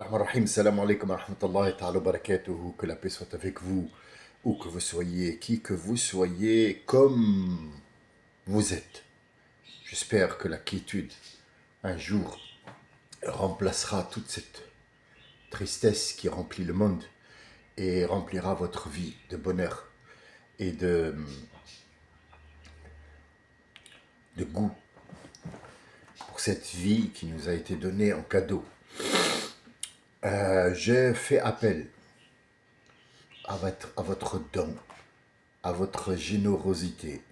Rahim, salam alaikum wa rahmatullahi ta'ala wa barakatuhu, que la paix soit avec vous, où que vous soyez, qui que vous soyez, comme vous êtes. J'espère que la quiétude, un jour, remplacera toute cette tristesse qui remplit le monde et remplira votre vie de bonheur et de goût pour cette vie qui nous a été donnée en cadeau. Je fais appel à votre don, à votre générosité.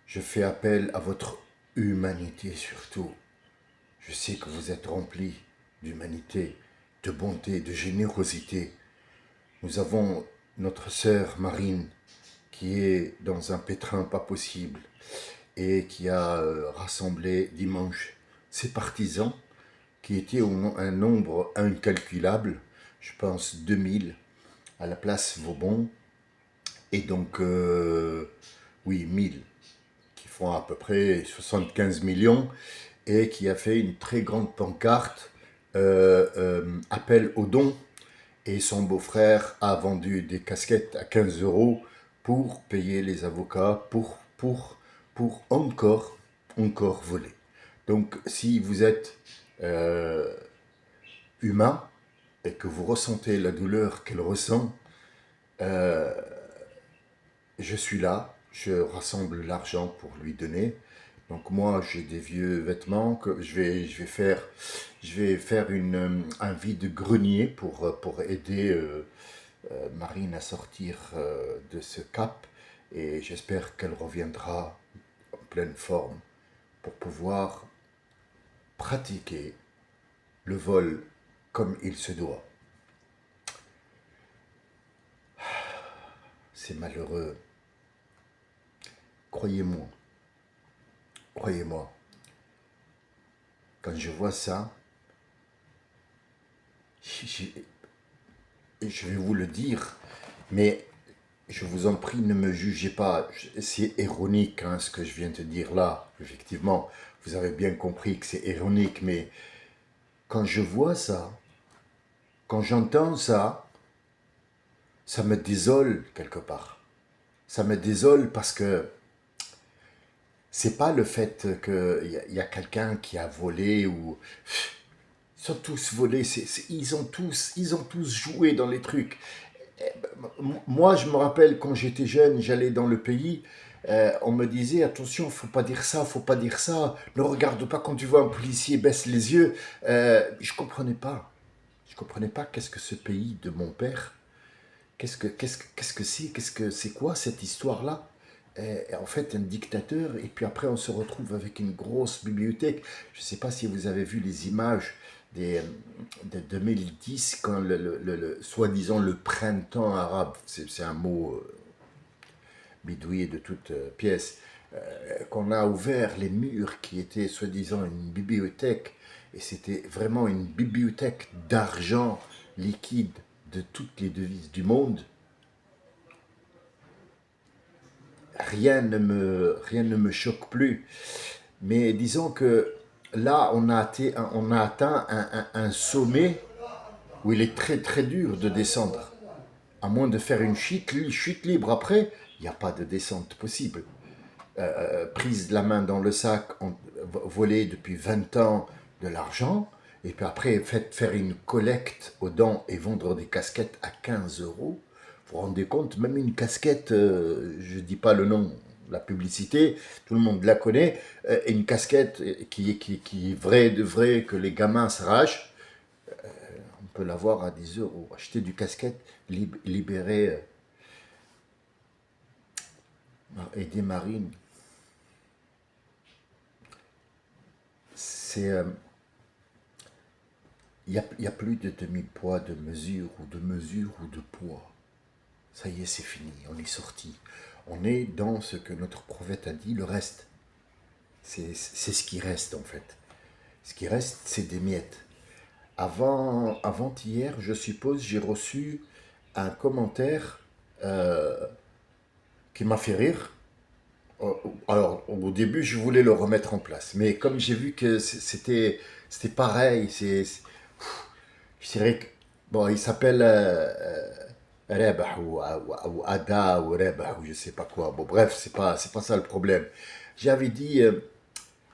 Je fais appel à votre humanité surtout. Je sais que vous êtes remplis d'humanité, de bonté, de générosité. Nous avons notre sœur Marine qui est dans un pétrin pas possible et qui a rassemblé dimanche ses partisans qui étaient un nombre incalculable, je pense 2000, à la place Vauban. Et donc, oui, 1000, qui font à peu près 75 millions, et qui a fait une très grande pancarte, appel aux dons. Et son beau-frère a vendu des casquettes à 15 euros pour payer les avocats, pour encore voler. Donc, si vous êtes humain et que vous ressentez la douleur qu'elle ressent, je suis là, je rassemble l'argent pour lui donner. Donc moi, j'ai des vieux vêtements que je vais faire un vide-grenier pour aider Marine à sortir de ce cap. Et j'espère qu'elle reviendra en pleine forme pour pouvoir pratiquer le vol comme il se doit. C'est malheureux. Croyez-moi, croyez-moi, quand je vois ça, je vais vous le dire, mais je vous en prie, ne me jugez pas. C'est ironique hein, ce que je viens de dire là. Effectivement, vous avez bien compris que c'est ironique, mais quand je vois ça, quand j'entends ça, ça me désole quelque part. Ça me désole parce que c'est pas le fait qu'il y a quelqu'un qui a volé ou ils sont tous volés, ils ont tous joué dans les trucs. Moi, je me rappelle quand j'étais jeune, j'allais dans le pays, on me disait attention, faut pas dire ça, faut pas dire ça, ne regarde pas quand tu vois un policier, baisse les yeux. Je comprenais pas qu'est-ce que ce pays de mon père, qu'est-ce que c'est quoi cette histoire-là? En fait, un dictateur, et puis après, on se retrouve avec une grosse bibliothèque. Je ne sais pas si vous avez vu les images de 2010, quand soi-disant le printemps arabe, c'est un mot bidouillé de toute pièce, qu'on a ouvert les murs qui étaient soi-disant une bibliothèque, et c'était vraiment une bibliothèque d'argent liquide de toutes les devises du monde. Rien ne me choque plus. Mais disons que là, on a atteint un sommet où il est très très dur de descendre. À moins de faire une chute libre après, il n'y a pas de descente possible. Prise la main dans le sac, voler depuis 20 ans de l'argent, et puis après faire une collecte aux dents et vendre des casquettes à 15 euros. Vous vous rendez compte, même une casquette, je ne dis pas le nom, la publicité, tout le monde la connaît, une casquette qui est vraie de vrai, que les gamins s'arrachent, on peut l'avoir à 10 euros. Acheter du casquette, libérer, aider Marine, c'est... il n'y a plus de demi-poids, de mesure ou de poids. Ça y est, c'est fini, on est sorti. On est dans ce que notre prophète a dit, le reste. C'est ce qui reste en fait. Ce qui reste, c'est des miettes. Avant-hier, je suppose, j'ai reçu un commentaire qui m'a fait rire. Alors, au début, je voulais le remettre en place. Mais comme j'ai vu que c'était pareil, Je dirais que, bon, il s'appelle Rebah ou Ada ou Rebah ou je sais pas quoi. Bon, bref, c'est pas ça le problème. J'avais dit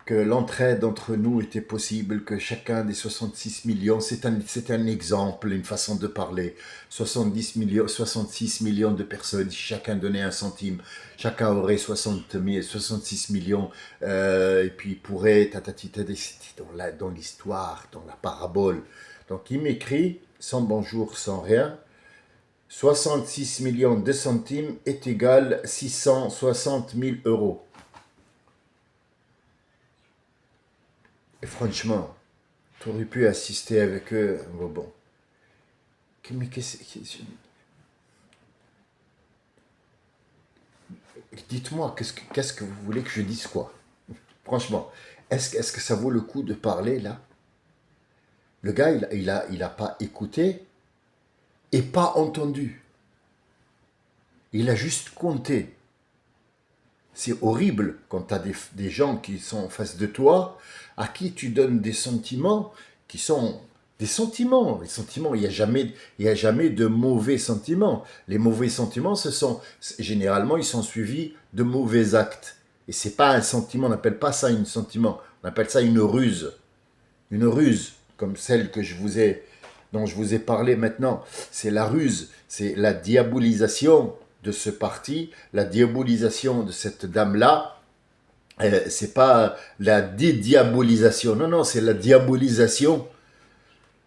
que l'entraide entre nous était possible, que chacun des 66 millions, c'est un exemple, une façon de parler. 70 millions, 66 millions de personnes, si chacun donnait un centime, chacun aurait 66 millions, et puis pourrait, tatatita, dans l'histoire, dans la parabole. Donc il m'écrit, sans bonjour, sans rien, 66 millions de centimes est égal 660 000 euros. Et franchement, tu aurais pu assister avec eux. Bon. Mais dites-moi, qu'est-ce que vous voulez que je dise quoi? Franchement, est-ce que ça vaut le coup de parler là? Le gars, il a pas écouté et pas entendu. Il a juste compté. C'est horrible quand tu as des gens qui sont en face de toi, à qui tu donnes des sentiments qui sont des sentiments. Les sentiments, il y a jamais de mauvais sentiments. Les mauvais sentiments, généralement, ils sont suivis de mauvais actes. Et c'est pas un sentiment, on n'appelle pas ça un sentiment, on appelle ça une ruse. Une ruse, comme celle dont je vous ai parlé maintenant. C'est la ruse, c'est la diabolisation de ce parti, la diabolisation de cette dame-là. C'est pas la dédiabolisation, non, non, c'est la diabolisation.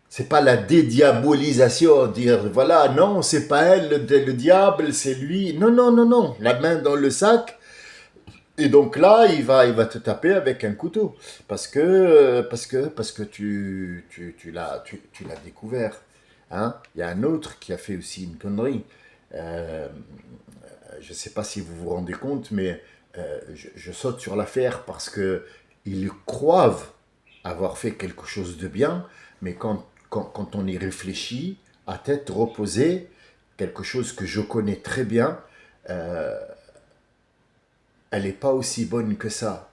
C'est pas la dédiabolisation, dire voilà, non, c'est pas elle, le diable, c'est lui. Non, non, non, non, la main dans le sac. Et donc là, il va te taper avec un couteau parce que tu l'as découvert. Hein. Il y a un autre qui a fait aussi une connerie. Euh, je ne sais pas si vous vous rendez compte, mais je saute sur l'affaire parce que ils croient avoir fait quelque chose de bien, mais quand on y réfléchit, à tête reposée, quelque chose que je connais très bien, euh, elle n'est pas aussi bonne que ça.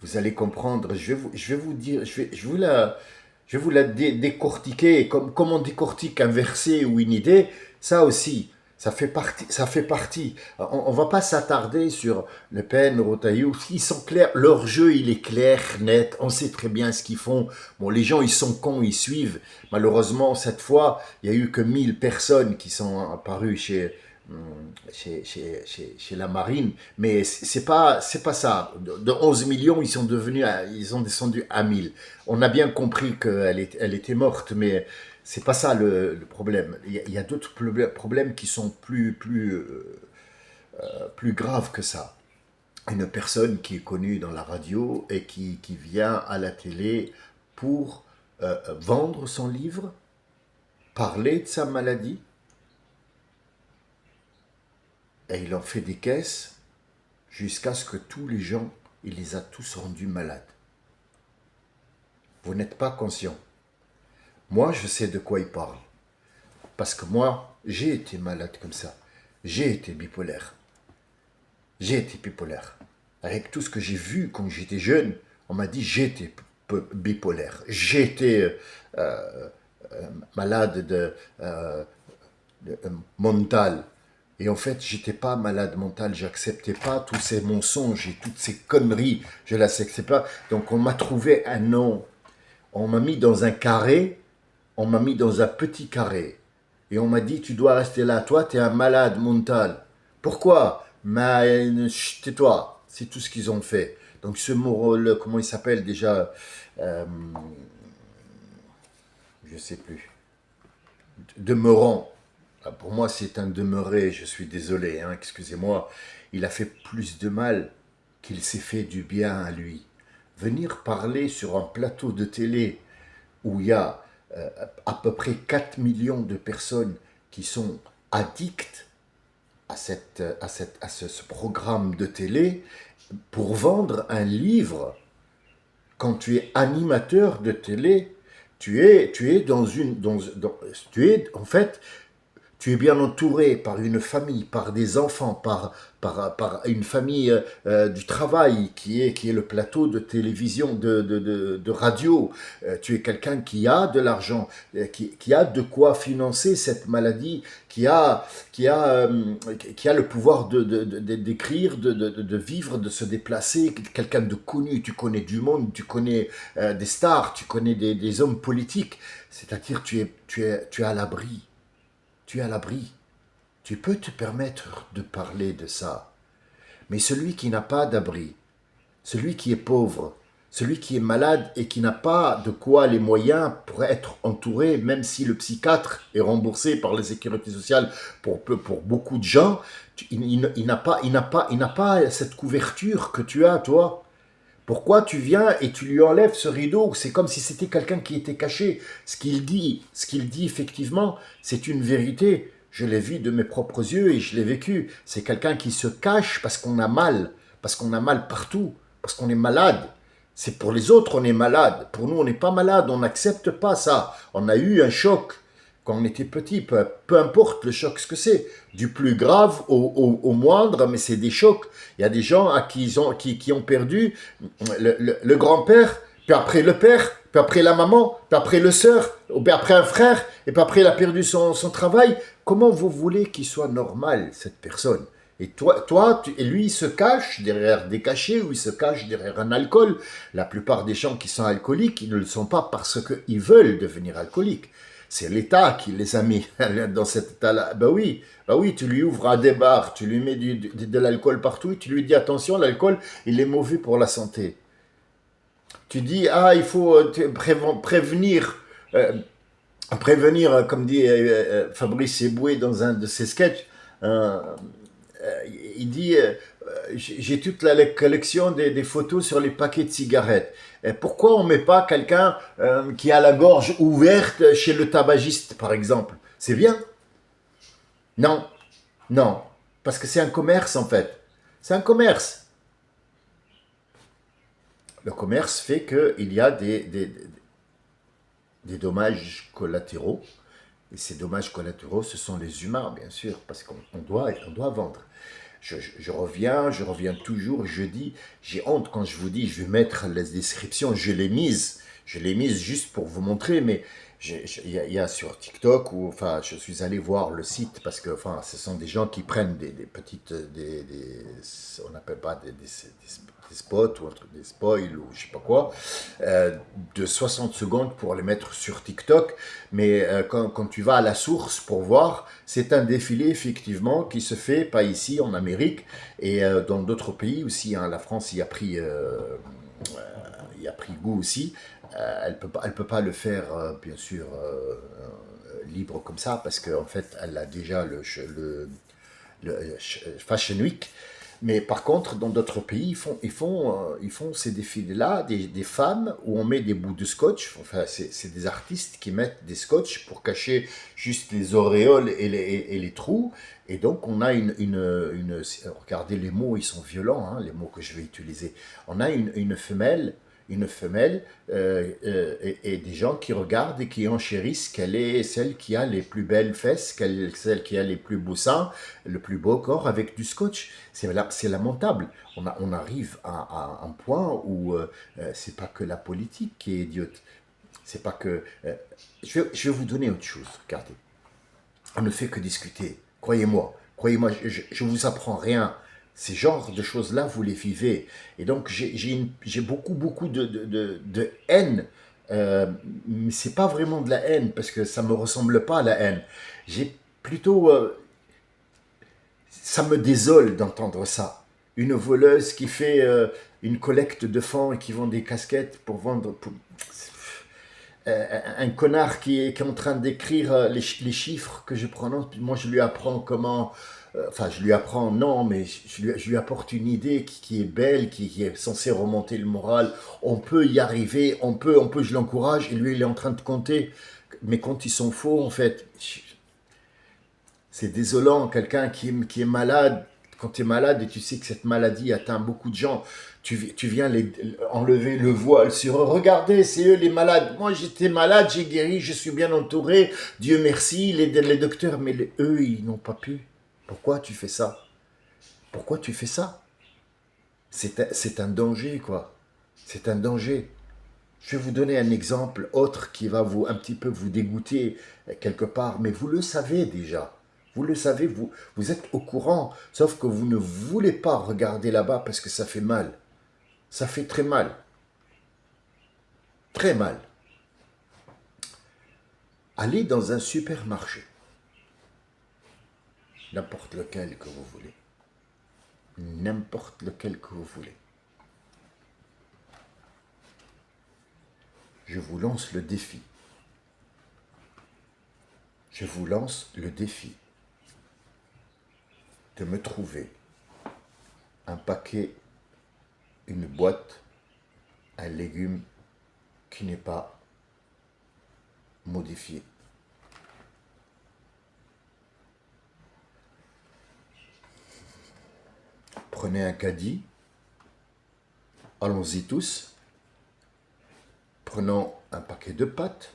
Vous allez comprendre. Je vais vous dire, je vais vous la décortiquer. Comme on décortique un verset ou une idée, ça aussi, ça fait partie. Ça fait partie. On va pas s'attarder sur Le Pen, Rotaillou. Ils sont clairs. Leur jeu, il est clair, net. On sait très bien ce qu'ils font. Bon, les gens, ils sont cons, ils suivent. Malheureusement, cette fois, il n'y a eu que 1000 personnes qui sont apparues chez la marine, mais c'est pas ça. De 11 millions, ils sont descendus à 1000. On a bien compris elle était morte, mais c'est pas ça le problème. Il y a d'autres problèmes qui sont plus graves que ça. Une personne qui est connue dans la radio et qui vient à la télé pour vendre son livre, parler de sa maladie, et il en fait des caisses jusqu'à ce que tous les gens, il les a tous rendus malades. Vous n'êtes pas conscient. Moi, je sais de quoi il parle. Parce que moi, j'ai été malade comme ça. J'ai été bipolaire. J'ai été bipolaire. Avec tout ce que j'ai vu quand j'étais jeune, on m'a dit j'étais bipolaire. J'étais malade mental. Et en fait, j'étais pas malade mental, j'acceptais pas tous ces mensonges et toutes ces conneries, je l'acceptais pas. Donc on m'a trouvé un nom, on m'a mis dans un carré, on m'a mis dans un petit carré. Et on m'a dit, tu dois rester là, toi, tu es un malade mental. Pourquoi? Mais tais-toi, c'est tout ce qu'ils ont fait. Donc ce mot, comment il s'appelle déjà je sais plus. Demeurant. Pour moi, c'est un demeuré, je suis désolé, hein, excusez-moi. Il a fait plus de mal qu'il s'est fait du bien à lui. Venir parler sur un plateau de télé où il y a à peu près 4 millions de personnes qui sont addictes à ce programme de télé pour vendre un livre. Quand tu es animateur de télé, tu es dans tu es en fait Tu es bien entouré par une famille, par des enfants, par une famille du travail qui est le plateau de télévision, de radio. Tu es quelqu'un qui a de l'argent, qui a de quoi financer cette maladie, qui a, qui a le pouvoir d'écrire, de vivre, de se déplacer. Quelqu'un de connu, tu connais du monde, tu connais des stars, tu connais des hommes politiques. C'est-à-dire tu es à l'abri. Tu es à l'abri. Tu peux te permettre de parler de ça. Mais celui qui n'a pas d'abri, celui qui est pauvre, celui qui est malade et qui n'a pas de quoi les moyens pour être entouré, même si le psychiatre est remboursé par la sécurité sociale pour beaucoup de gens, il n'a pas cette couverture que tu as, toi. Pourquoi tu viens et tu lui enlèves ce rideau? C'est comme si c'était quelqu'un qui était caché. Ce qu'il dit effectivement, c'est une vérité. Je l'ai vu de mes propres yeux et je l'ai vécu. C'est quelqu'un qui se cache parce qu'on a mal partout, parce qu'on est malade. C'est pour les autres, on est malade. Pour nous, on n'est pas malade, on n'accepte pas ça. On a eu un choc quand on était petit, peu importe le choc ce que c'est, du plus grave au moindre, mais c'est des chocs. Il y a des gens qui ont perdu le grand-père, puis après le père, puis après la maman, puis après le sœur, puis après un frère, et puis après il a perdu son travail. Comment vous voulez qu'il soit normal, cette personne? Et et lui, il se cache derrière des cachets ou il se cache derrière un alcool. La plupart des gens qui sont alcooliques, ils ne le sont pas parce qu'ils veulent devenir alcooliques. C'est l'État qui les a mis dans cet état-là. Bah oui, tu lui ouvres un des bars, tu lui mets de l'alcool partout, et tu lui dis attention, l'alcool, il est mauvais pour la santé. Tu dis, il faut prévenir, comme dit Fabrice Eboué dans un de ses sketchs, euh, il dit j'ai toute la collection des photos sur les paquets de cigarettes. Et pourquoi on ne met pas quelqu'un qui a la gorge ouverte chez le tabagiste, par exemple? C'est bien? Non, non, parce que c'est un commerce en fait. C'est un commerce. Le commerce fait qu'il y a des dommages collatéraux. Et ces dommages collatéraux, ce sont les humains, bien sûr, parce qu'on doit vendre. Je reviens toujours, je dis, j'ai honte quand je vous dis, je vais mettre les descriptions, je l'ai mise juste pour vous montrer, mais il y a sur TikTok, enfin, je suis allé voir le site, parce que, enfin, ce sont des gens qui prennent des petites, on n'appelle pas des spots, ou un truc, des spoils, ou je sais pas quoi, de 60 secondes pour les mettre sur TikTok, mais quand tu vas à la source pour voir, c'est un défilé effectivement qui se fait, pas ici en Amérique, et dans d'autres pays aussi, hein. La France y a pris goût aussi. Elle peut pas le faire, bien sûr, libre comme ça, parce qu'en fait, elle a déjà le Fashion Week. Mais par contre, dans d'autres pays, ils font ces défilés-là, des femmes où on met des bouts de scotch. Enfin, c'est des artistes qui mettent des scotch pour cacher juste les auréoles et les trous. Et donc, on a regardez les mots, ils sont violents, hein, les mots que je vais utiliser. On a une femelle et des gens qui regardent et qui enchérissent quelle est celle qui a les plus belles fesses, celle qui a les plus beaux seins, le plus beau corps avec du scotch. C'est lamentable. On arrive à un point où c'est pas que la politique qui est idiote. C'est pas que... je vais vous donner autre chose, regardez. On ne fait que discuter. Croyez-moi, je vous apprends rien. Ces genres de choses-là, vous les vivez. Et donc, j'ai beaucoup de haine. Mais c'est pas vraiment de la haine, parce que ça me ressemble pas à la haine. J'ai plutôt... ça me désole d'entendre ça. Une voleuse qui fait une collecte de fonds et qui vend des casquettes pour vendre... un connard qui est en train d'écrire les chiffres que je prononce, puis moi je lui apprends comment... Enfin, je lui apprends, non, mais je lui apporte une idée qui est belle, qui est censée remonter le moral. On peut y arriver, je l'encourage, et lui il est en train de compter. Mes comptes ils sont faux en fait. C'est désolant, quelqu'un qui est malade, quand tu es malade et tu sais que cette maladie atteint beaucoup de gens, tu viens enlever le voile sur eux. Regardez, c'est eux les malades. Moi, j'étais malade, j'ai guéri, je suis bien entouré. Dieu merci, les docteurs, mais eux, ils n'ont pas pu. Pourquoi tu fais ça? Pourquoi tu fais ça? C'est un danger, quoi. C'est un danger. Je vais vous donner un exemple autre qui va un petit peu vous dégoûter quelque part, mais vous le savez déjà. Vous le savez, vous êtes au courant, sauf que vous ne voulez pas regarder là-bas parce que ça fait mal. Ça fait très mal. Très mal. Allez dans un supermarché, n'importe lequel que vous voulez. N'importe lequel que vous voulez. Je vous lance le défi. Je vous lance le défi de me trouver un paquet, une boîte, un légume qui n'est pas modifié. Prenez un caddie, allons-y tous. Prenons un paquet de pâtes,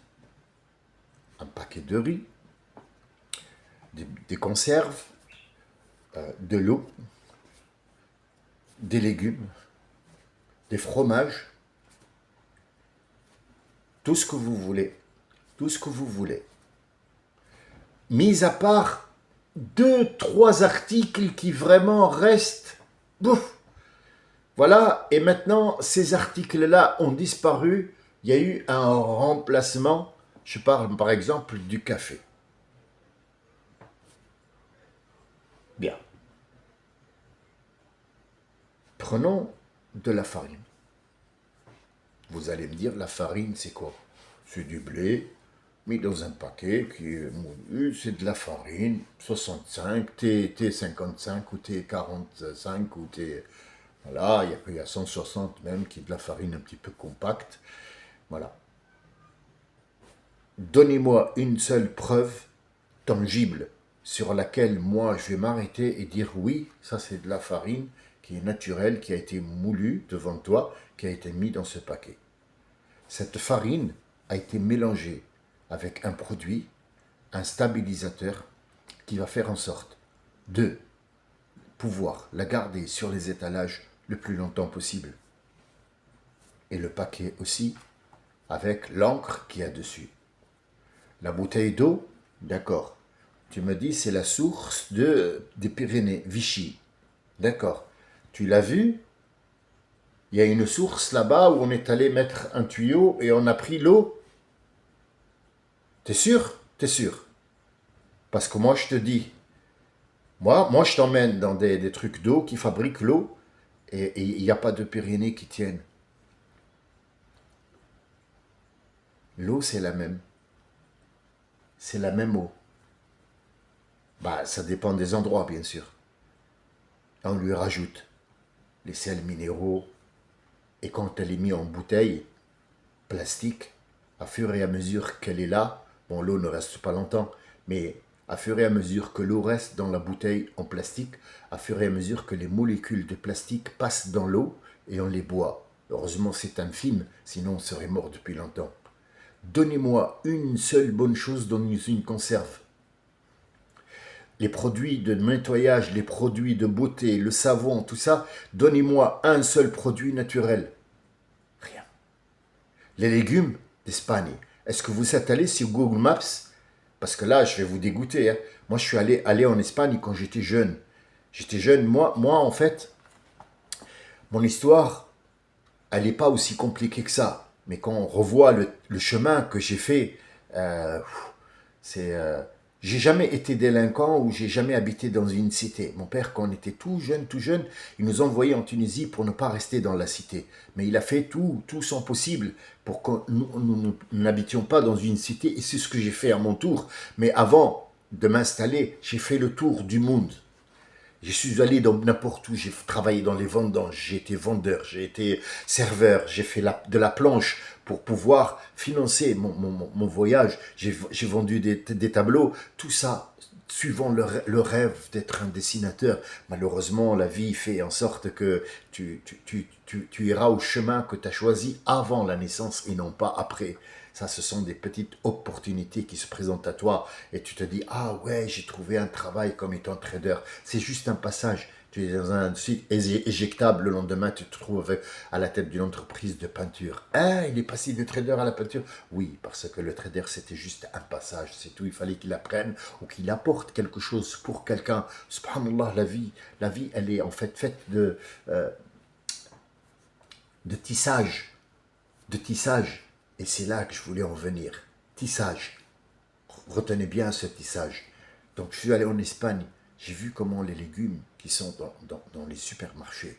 un paquet de riz, des conserves, de l'eau, des légumes, des fromages, tout ce que vous voulez, tout ce que vous voulez. Mis à part 2-3 articles qui vraiment restent. Bouf. Voilà, et maintenant ces articles-là ont disparu. Il y a eu un remplacement. Je parle par exemple du café. Bien. Prenons de la farine. Vous allez me dire, la farine, c'est quoi? C'est du blé mis dans un paquet qui est moulu, c'est de la farine, 65, T55 ou T45 ou T... Voilà, il y a 160 même qui est de la farine un petit peu compacte. Voilà. Donnez-moi une seule preuve tangible sur laquelle moi je vais m'arrêter et dire oui, ça c'est de la farine qui est naturelle, qui a été moulue devant toi, qui a été mise dans ce paquet. Cette farine a été mélangée avec un produit, un stabilisateur qui va faire en sorte de pouvoir la garder sur les étalages le plus longtemps possible. Et le paquet aussi avec l'encre qu'il y a dessus. La bouteille d'eau, d'accord. Tu me dis c'est la source des Pyrénées, Vichy. D'accord. Tu l'as vu? Il y a une source là-bas où on est allé mettre un tuyau et on a pris l'eau. T'es sûr? T'es sûr? Parce que moi je te dis, moi je t'emmène dans des trucs d'eau qui fabriquent l'eau et il n'y a pas de Pyrénées qui tiennent. L'eau c'est la même. C'est la même eau. Bah ça dépend des endroits bien sûr. On lui rajoute les sels minéraux et quand elle est mise en bouteille plastique, à fur et à mesure qu'elle est là, bon l'eau ne reste pas longtemps, mais à fur et à mesure que l'eau reste dans la bouteille en plastique, à fur et à mesure que les molécules de plastique passent dans l'eau et on les boit. Heureusement c'est infime, sinon on serait mort depuis longtemps. Donnez-moi une seule bonne chose dans une conserve. Les produits de nettoyage, les produits de beauté, le savon, tout ça, donnez-moi un seul produit naturel. Rien. Les légumes d'Espagne. Est-ce que vous êtes allé sur Google Maps? Parce que là, je vais vous dégoûter. Hein. Moi, je suis allé en Espagne quand j'étais jeune. J'étais jeune. Moi, en fait, mon histoire, elle n'est pas aussi compliquée que ça. Mais quand on revoit le chemin que j'ai fait, c'est... j'ai jamais été délinquant ou j'ai jamais habité dans une cité. Mon père, quand on était tout jeune, il nous envoyait en Tunisie pour ne pas rester dans la cité. Mais il a fait tout son possible pour que nous n'habitions pas dans une cité. Et c'est ce que j'ai fait à mon tour. Mais avant de m'installer, j'ai fait le tour du monde. Je suis allé dans n'importe où, j'ai travaillé dans les vendanges, j'ai été vendeur, j'ai été serveur, j'ai fait de la planche pour pouvoir financer mon voyage, j'ai vendu des tableaux, tout ça suivant le rêve d'être un dessinateur. Malheureusement, la vie fait en sorte que tu iras au chemin que tu as choisi avant la naissance et non pas après. Ça, ce sont des petites opportunités qui se présentent à toi et tu te dis, ah ouais, j'ai trouvé un travail comme étant trader. C'est juste un passage. Tu es dans un site éjectable, le lendemain, tu te trouves à la tête d'une entreprise de peinture. Ah, il est passé de trader à la peinture. Oui, parce que le trader, c'était juste un passage, c'est tout. Il fallait qu'il apprenne ou qu'il apporte quelque chose pour quelqu'un. Subhanallah, la vie, elle est en fait faite de tissage. De tissage. Et c'est là que je voulais en venir. Tissage. Retenez bien ce tissage. Donc, je suis allé en Espagne. J'ai vu comment les légumes qui sont dans les supermarchés,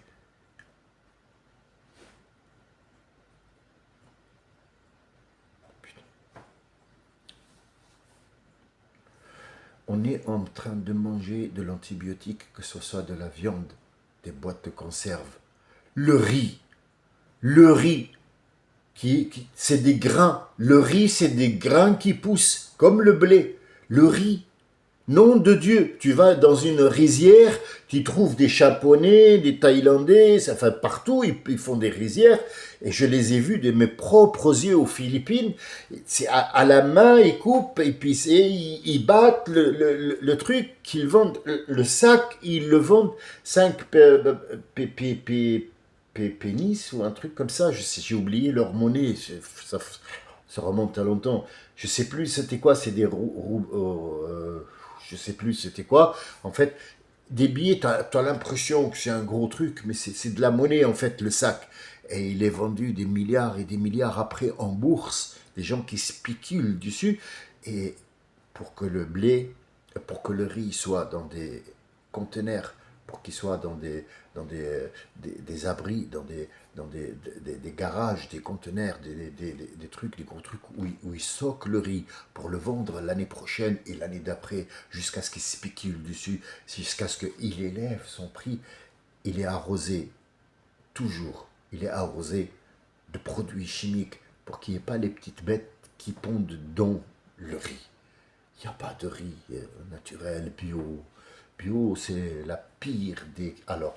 on est en train de manger de l'antibiotique, que ce soit de la viande, des boîtes de conserve, le riz, c'est des grains. Le riz, c'est des grains qui poussent, comme le blé. Le riz, nom de Dieu, tu vas dans une rizière, tu trouves des Japonais, des Thaïlandais, enfin partout, ils font des rizières. Et je les ai vus de mes propres yeux aux Philippines. C'est à la main, ils coupent, et puis ils battent le truc qu'ils vendent. Le sac, ils le vendent 5 pénis ou un truc comme ça. J'ai oublié leur monnaie. Ça remonte à longtemps. Je sais plus c'était quoi, c'est des je sais plus c'était quoi. En fait, des billets, tu as l'impression que c'est un gros truc, mais c'est de la monnaie en fait, le sac. Et il est vendu des milliards et des milliards après en bourse, des gens qui spéculent dessus. Et pour que le blé, pour que le riz soit dans des conteneurs, pour qu'il soit dans des abris, des garages, des conteneurs, des trucs, des gros trucs où ils stockent le riz pour le vendre l'année prochaine et l'année d'après, jusqu'à ce qu'ils spéculent dessus, jusqu'à ce qu'il élève son prix. Il est arrosé, toujours, il est arrosé de produits chimiques pour qu'il n'y ait pas les petites bêtes qui pondent dans le riz. Il n'y a pas de riz naturel, bio. Bio, c'est la pire des... Alors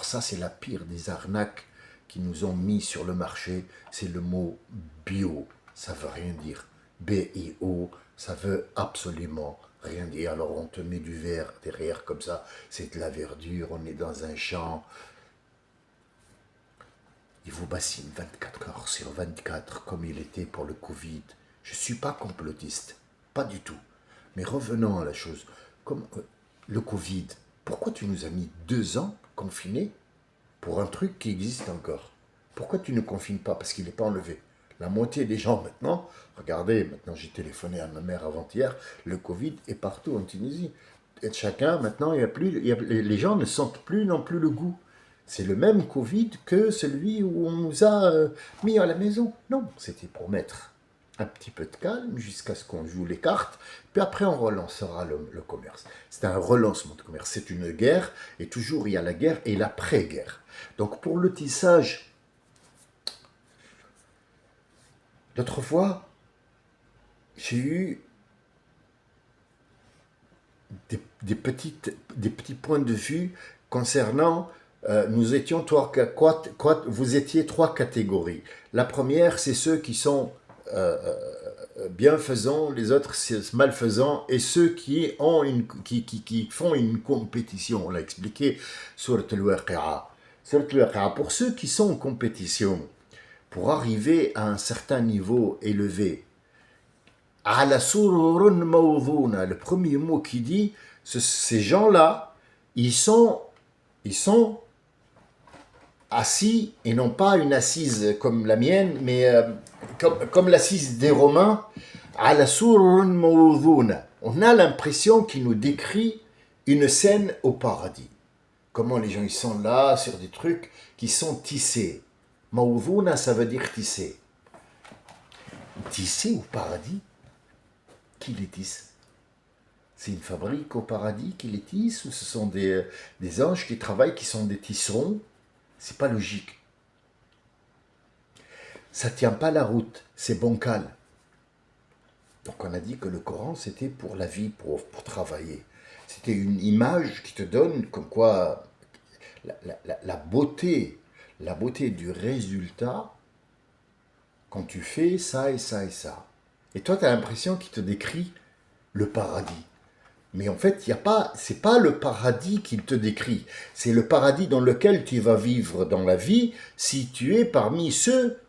ça, c'est la pire des arnaques qui nous ont mis sur le marché. C'est le mot bio. Ça veut rien dire. B-I-O, ça veut absolument rien dire. Alors on te met du vert derrière comme ça. C'est de la verdure, on est dans un champ. Il vous bassine 24 heures sur 24 comme il était pour le Covid. Je ne suis pas complotiste. Pas du tout. Mais revenons à la chose. Comme le Covid, pourquoi tu nous as mis 2 ans confinés pour un truc qui existe encore? Pourquoi tu ne confines pas? Parce qu'il n'est pas enlevé. La moitié des gens maintenant, regardez, maintenant j'ai téléphoné à ma mère avant-hier, le Covid est partout en Tunisie. Et chacun, maintenant, les gens ne sentent plus non plus le goût. C'est le même Covid que celui où on nous a mis à la maison. Non, c'était pour mettre un petit peu de calme jusqu'à ce qu'on joue les cartes, puis après on relancera le commerce. C'est un relancement de commerce, c'est une guerre, et toujours il y a la guerre et l'après-guerre. Donc pour le tissage, l'autre fois, j'ai eu des petits points de vue concernant, nous étions vous étiez 3 catégories. La première, c'est ceux qui sont bienfaisants, les autres c'est malfaisants, et ceux qui font une compétition. On l'a expliqué sur Al-Waqi'a. Pour ceux qui sont en compétition, pour arriver à un certain niveau élevé, ala sururun mawdhuna, le premier mot qui dit, ces gens-là, ils sont assis, et non pas une assise comme la mienne, mais comme l'assise des Romains, ala sururun mawdhuna. On a l'impression qu'il nous décrit une scène au paradis. Comment les gens ils sont là sur des trucs qui sont tissés. Mawdhuna, ça veut dire tisser. Tisser au paradis? Qui les tisse? C'est une fabrique au paradis qui les tisse, ou ce sont des anges qui travaillent, qui sont des tisseronds? C'est pas logique. Ça tient pas la route, c'est bancal. Donc on a dit que le Coran c'était pour la vie, pour travailler. C'était une image qui te donne comme quoi la beauté du résultat quand tu fais ça et ça et ça. Et toi, tu as l'impression qu'il te décrit le paradis. Mais en fait, c'est pas le paradis qu'il te décrit. C'est le paradis dans lequel tu vas vivre dans la vie si tu es parmi ceux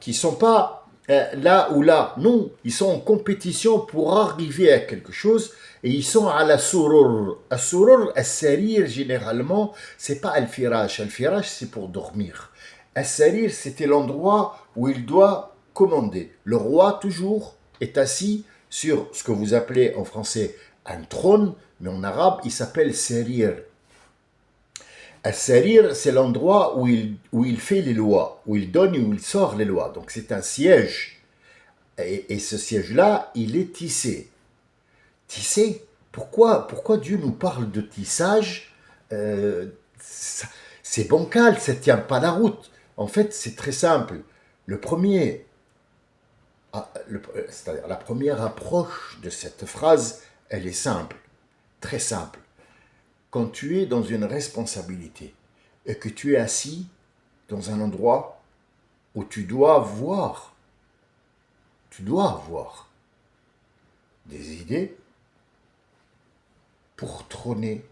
qui sont pas là ou là. Non, ils sont en compétition pour arriver à quelque chose et ils sont à la surur. À surur, à sarir généralement, c'est pas al-firash. Al-firash, c'est pour dormir. Al-sarir, c'était l'endroit où il doit commander. Le roi, toujours, est assis sur ce que vous appelez en français un trône, mais en arabe, il s'appelle sarir. Al-Sarir, c'est l'endroit où il fait les lois, où il donne et où il sort les lois. Donc c'est un siège. Et ce siège-là, il est tissé. Tissé, pourquoi Dieu nous parle de tissage C'est bancal, ça ne tient pas la route. En fait, c'est très simple. Le premier, c'est-à-dire la première approche de cette phrase, elle est simple, très simple. Quand tu es dans une responsabilité et que tu es assis dans un endroit où tu dois avoir des idées pour trôner,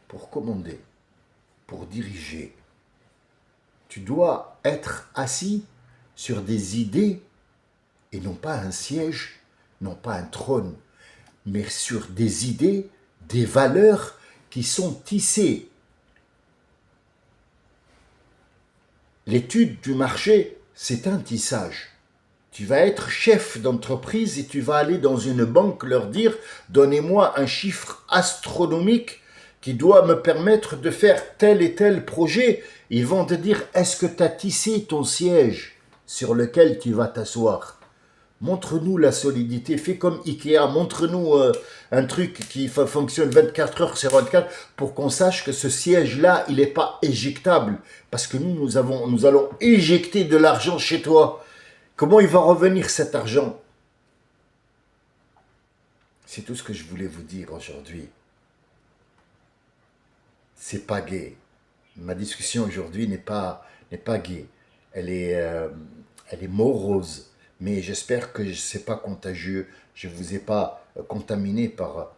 pour commander, pour diriger. Tu dois être assis sur des idées et non pas un siège, non pas un trône, mais sur des idées, des valeurs qui sont tissées. L'étude du marché, c'est un tissage. Tu vas être chef d'entreprise et tu vas aller dans une banque leur dire « Donnez-moi un chiffre astronomique qui doit me permettre de faire tel et tel projet. » Ils vont te dire « Est-ce que tu as tissé ton siège sur lequel tu vas t'asseoir ?» Montre-nous la solidité, fais comme Ikea, montre-nous un truc qui fonctionne 24 heures sur 24 pour qu'on sache que ce siège-là, il n'est pas éjectable. Parce que nous allons éjecter de l'argent chez toi. Comment il va revenir cet argent? C'est tout ce que je voulais vous dire aujourd'hui. C'est pas gai. Ma discussion aujourd'hui n'est pas gaie. Elle est morose. Mais j'espère que ce n'est pas contagieux. Je ne vous ai pas contaminé par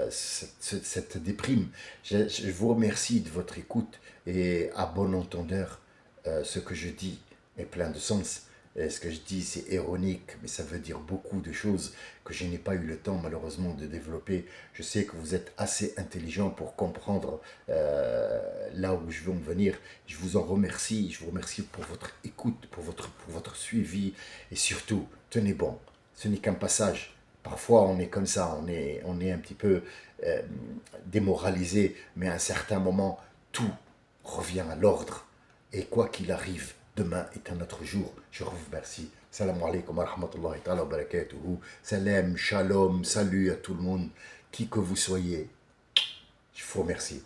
cette déprime. Je vous remercie de votre écoute et à bon entendeur, ce que je dis est plein de sens. Ce que je dis, c'est ironique, mais ça veut dire beaucoup de choses que je n'ai pas eu le temps, malheureusement, de développer. Je sais que vous êtes assez intelligent pour comprendre là où je veux en venir. Je vous en remercie. Je vous remercie pour votre écoute, pour votre suivi. Et surtout, tenez bon. Ce n'est qu'un passage. Parfois, on est comme ça, on est un petit peu démoralisé, mais à un certain moment, tout revient à l'ordre. Et quoi qu'il arrive, demain est un autre jour. Je vous remercie. Salam alaikum wa rahmatullahi wa barakatuhu. Salam, shalom, salut à tout le monde, qui que vous soyez. Je vous remercie.